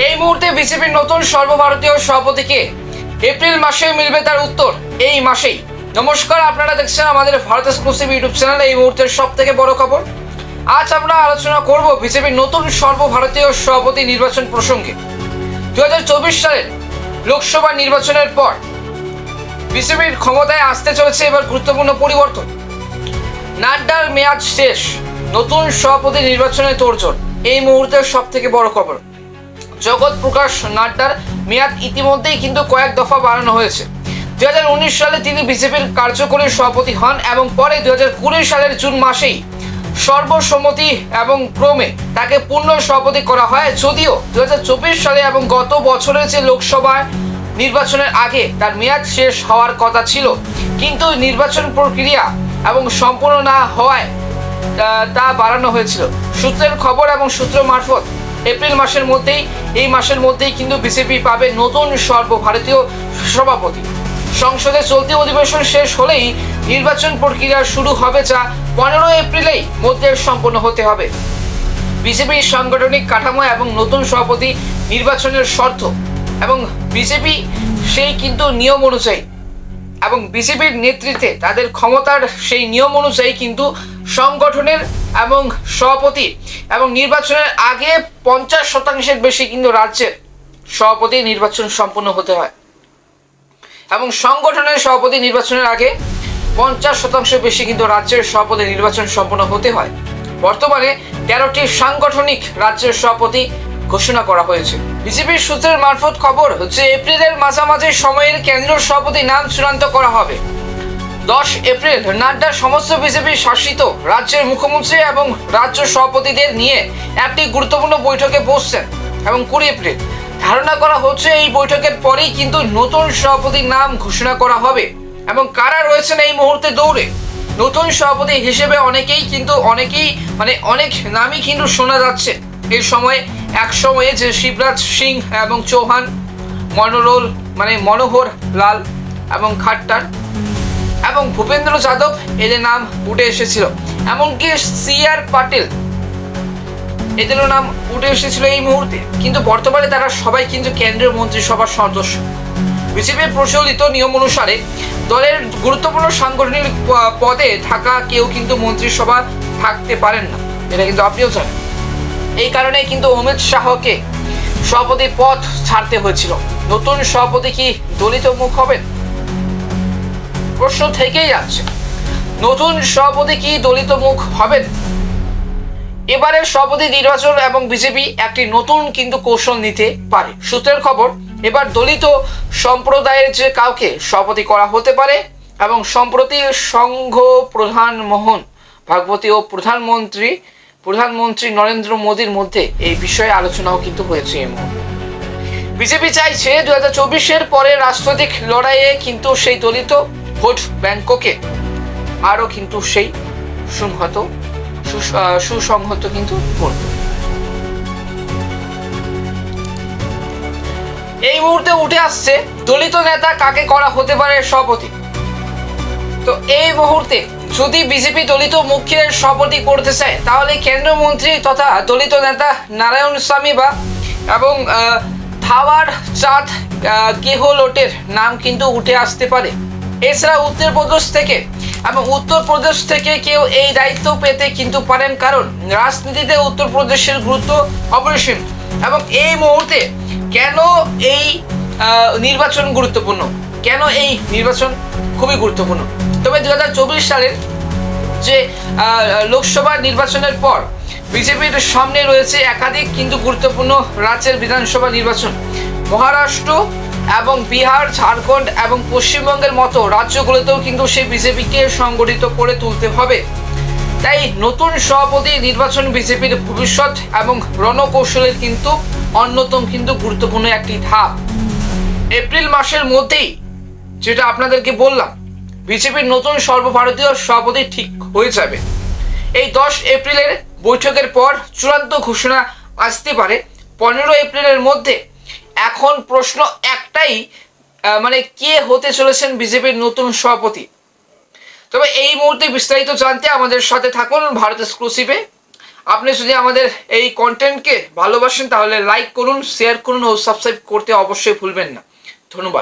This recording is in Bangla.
এই মুহূর্তে বিজেপির নতুন সর্বভারতীয় সভাপতিকে এপ্রিল মাসে মিলবে তার উত্তর এই মাসেই। নমস্কার, আপনারা দেখছেন আমাদের ভারত এক্সক্লুসিভ ইউটিউব চ্যানেল। এই মুহূর্তের সব থেকে বড় খবর, আজ আমরা আলোচনা করব বিজেপির নতুন সর্বভারতীয় সভাপতি নির্বাচন প্রসঙ্গে। 2024 সালের লোকসভা নির্বাচনের পর বিজেপির ক্ষমতায় আসতে চলেছে এবার গুরুত্বপূর্ণ পরিবর্তন। নাড্ডার মেয়াদ শেষ, নতুন সভাপতি নির্বাচনে তোড়জোড়। এই মুহূর্তের সব থেকে বড় খবর, জগৎ প্রকাশ নাড্ডার মেয়াদ ইতিমধ্যেই কিন্তু কয়েক দফা বাড়ানো হয়েছে। 2019 সালে তিনি বিজেপির কার্যকরী সভাপতি হন এবং পরে 2020 সালের জুন মাসেই সর্বসম্মতি এবং ক্রমে তাকে পূর্ণ সভাপতি করা হয়। যদিও 2024 সালে এবং গত বছরের যে লোকসভা নির্বাচনের আগে তার মেয়াদ শেষ হওয়ার কথা ছিল, কিন্তু নির্বাচন প্রক্রিয়া এবং সম্পূর্ণ না হওয়ায় তা বাড়ানো হয়েছিল। সূত্রের খবর এবং সূত্র মারফত এপ্রিল মাসের মধ্যেই কিন্তু বিজেপি পাবে নতুন সর্বভারতীয় সভাপতি। সংসদে চলতি অধিবেশন শেষ হলেই নির্বাচন প্রক্রিয়া শুরু হবে, যা 15 এপ্রিলেই মধ্যে সম্পন্ন হতে হবে। বিজেপির সাংগঠনিক কাঠামো এবং নতুন সভাপতি নির্বাচনের শর্ত এবং বিজেপি সেই কিন্তু নিয়ম অনুযায়ী এবং বিজেপির নেতৃত্বে তাদের ক্ষমতার সেই নিয়ম অনুযায়ী কিন্তু সংগঠনের এবং সভাপতি এবং নির্বাচনের আগে 50% বেশি কিন্তু রাজ্যের সভাপতি নির্বাচন সম্পন্ন হতে হয় এবং সংগঠনের সভাপতি নির্বাচনের আগে 50% বেশি কিন্তু রাজ্যের সভাপতি নির্বাচন সম্পন্ন হতে হয়। বর্তমানে 13টি সাংগঠনিক রাজ্যের সভাপতি ঘোষণা করা হয়েছে। বিজেপির সূত্রের মারফত খবর হচ্ছে এপ্রিলের মাঝামাঝি সময়ের কেন্দ্রীয় সভাপতি নাম চূড়ান্ত করা হবে। 10 এপ্রিল নাড্ডা সমস্ত বিজেপি শাসিত রাজ্যের মুখ্যমন্ত্রী এবং রাজ্য সভাপতিদের নিয়ে একটি গুরুত্বপূর্ণ বৈঠকে বসছেন এবং 20 এপ্রিল ধারণা করা হচ্ছে এই বৈঠকের পরেই কিন্তু নতুন সভাপতির নাম ঘোষণা করা হবে। এবং কারা রয়েছেন এই মুহূর্তে দৌড়ে নতুন সভাপতি হিসেবে অনেক নামই কিন্তু শোনা যাচ্ছে এই সময়ে। এক সময়ে যে শিবরাজ সিং এবং চৌহান, মনোহর লাল এবং খাট্টার এবং ভূপেন্দ্র যাদব এদের নাম উঠে এসেছিল, এমনকি CR পাটিল এদেরও নাম উঠে এসেছিল এই মুহূর্তে। কিন্তু বর্তমানে তারা সবাই কিন্তু কেন্দ্রীয় মন্ত্রিসভার সদস্য। বিজেপির প্রচলিত নিয়ম অনুসারে দলের গুরুত্বপূর্ণ সাংগঠনিক পদে থাকা কেউ কিন্তু মন্ত্রিসভা থাকতে পারেন না, এটা কিন্তু আপনিও জানেন। এই কারণে কিন্তু অমিত শাহকে সভাপতি পদ ছাড়তে হয়েছিল। নতুন সভাপতি কি দলিত মুখ হবেন? প্রশ্ন থেকেই যাচ্ছে, নতুন সভাপতি কি দলিত মুখ হবেন? এবারের সভাপতি নির্বাচন এবং বিজেপি একটি নতুন কিন্তু কৌশল নিতে পারে। সূত্রের খবর, এবার দলিত সম্প্রদায়ের যে কাউকে সভাপতি করা হতে পারে এবং সম্প্রতি সংঘ প্রধান মোহন ভাগবতী ও প্রধানমন্ত্রী নরেন্দ্র মোদীর মধ্যে এই বিষয়ে আলোচনাও কিন্তু হয়েছে। এই মুহূর্তে বিজেপি চাইছে 2024-এর পরে রাজনৈতিক লড়াইয়ে কিন্তু সেই দলিত ভোট ব্যাংককে আরো কিন্তু সেই সুসংহত কিন্তু করবে। এই মুহূর্তে উঠে আসছে দলিত নেতা কাকে করা হতে পারে সভাপতি। তো এই মুহূর্তে যদি বিজেপি দলিত মুখের সভাপতি করতে চায়, তাহলে কেন্দ্রীয় মন্ত্রী তথা দলিত নেতা নারায়ণ স্বামী এবং থাওয়ার চাঁদ গেহলোটের নাম কিন্তু উঠে আসতে পারে। এছাড়া উত্তরপ্রদেশ থেকে কেউ এই দায়িত্ব পেতে কিন্তু পারেন, কারণ রাজনীতিতে উত্তরপ্রদেশের গুরুত্ব অপরিসীম। এবং এই মুহূর্তে কেন এই নির্বাচন গুরুত্বপূর্ণ, কেন এই নির্বাচন খুবই গুরুত্বপূর্ণ। তবে 2024 সালের যে লোকসভা নির্বাচনের পর বিজেপির সামনে রয়েছে একাধিক কিন্তু গুরুত্বপূর্ণ রাজ্যের বিধানসভা নির্বাচন। মহারাষ্ট্র এবং বিহার, ঝাড়খণ্ড এবং পশ্চিমবঙ্গের মতো রাজ্যগুলোতেও কিন্তু সেই বিজেপিকে সংগঠিত করে তুলতে হবে। তাই নতুন সভাপতি নির্বাচন বিজেপির ভবিষ্যৎ এবং রণকৌশলের কিন্তু অন্যতম কিন্তু গুরুত্বপূর্ণ একটি ধাপ। এপ্রিল মাসের মধ্যেই, যেটা আপনাদেরকে বললাম, বিজেপির নতুন সর্বভারতীয় সভাপতি ঠিক হয়ে যাবে। এই 10 এপ্রিলের বৈঠকের পর চূড়ান্ত ঘোষণা আসতে পারে 15 এপ্রিলের মধ্যে। এখন প্রশ্ন একটাই, কে হতে চলেছেন বিজেপির নতুন সভাপতি। তবে এই মুহূর্তে বিস্তারিত জানতে আমাদের সাথে থাকুন ভারত এক্সক্লুসিভে। আপনি যদি আমাদের এই কন্টেন্টকে ভালোবাসেন তাহলে লাইক করুন, শেয়ার করুন ও সাবস্ক্রাইব করতে অবশ্যই ভুলবেন না। ধন্যবাদ।